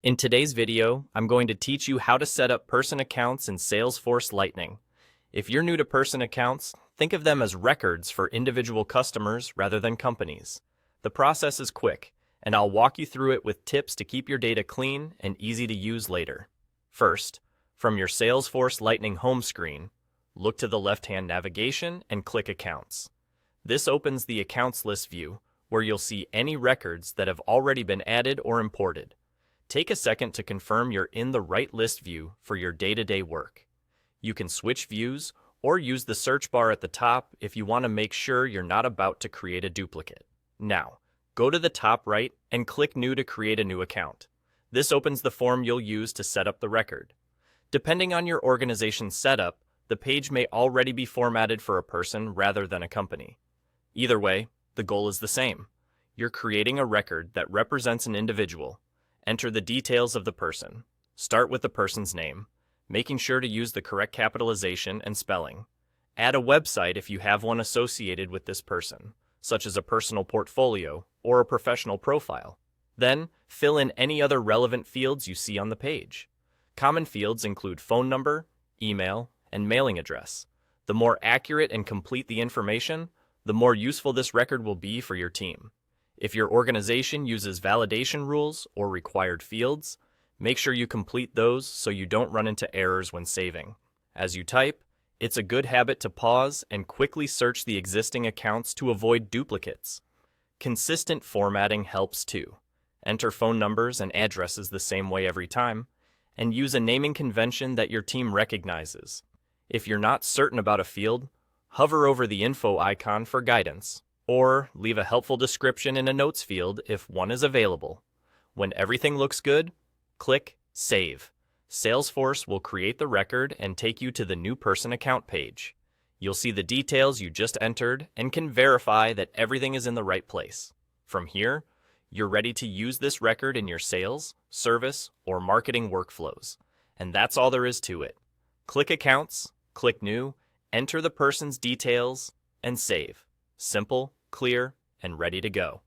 In today's video, I'm going to teach you how to set up person accounts in Salesforce Lightning. If you're new to person accounts, think of them as records for individual customers rather than companies. The process is quick, and I'll walk you through it with tips to keep your data clean and easy to use later. First, from your Salesforce Lightning home screen, look to the left-hand navigation and click Accounts. This opens the Accounts List view, where you'll see any records that have already been added or imported. Take a second to confirm you're in the right list view for your day-to-day work. You can switch views or use the search bar at the top if you want to make sure you're not about to create a duplicate. Now, go to the top right and click New to create a new account. This opens the form you'll use to set up the record. Depending on your organization's setup, the page may already be formatted for a person rather than a company. Either way, the goal is the same. You're creating a record that represents an individual. Enter the details of the person. Start with the person's name, making sure to use the correct capitalization and spelling. Add a website if you have one associated with this person, such as a personal portfolio or a professional profile. Then, fill in any other relevant fields you see on the page. Common fields include phone number, email, and mailing address. The more accurate and complete the information, the more useful this record will be for your team. If your organization uses validation rules or required fields, make sure you complete those so you don't run into errors when saving. As you type, it's a good habit to pause and quickly search the existing accounts to avoid duplicates. Consistent formatting helps too. Enter phone numbers and addresses the same way every time, and use a naming convention that your team recognizes. If you're not certain about a field, hover over the info icon for guidance, or leave a helpful description in a notes field if one is available. When everything looks good, click Save. Salesforce will create the record and take you to the new person account page. You'll see the details you just entered and can verify that everything is in the right place. From here, you're ready to use this record in your sales, service, or marketing workflows. And that's all there is to it. Click Accounts, click New, enter the person's details, and save. Simple, clear, and ready to go.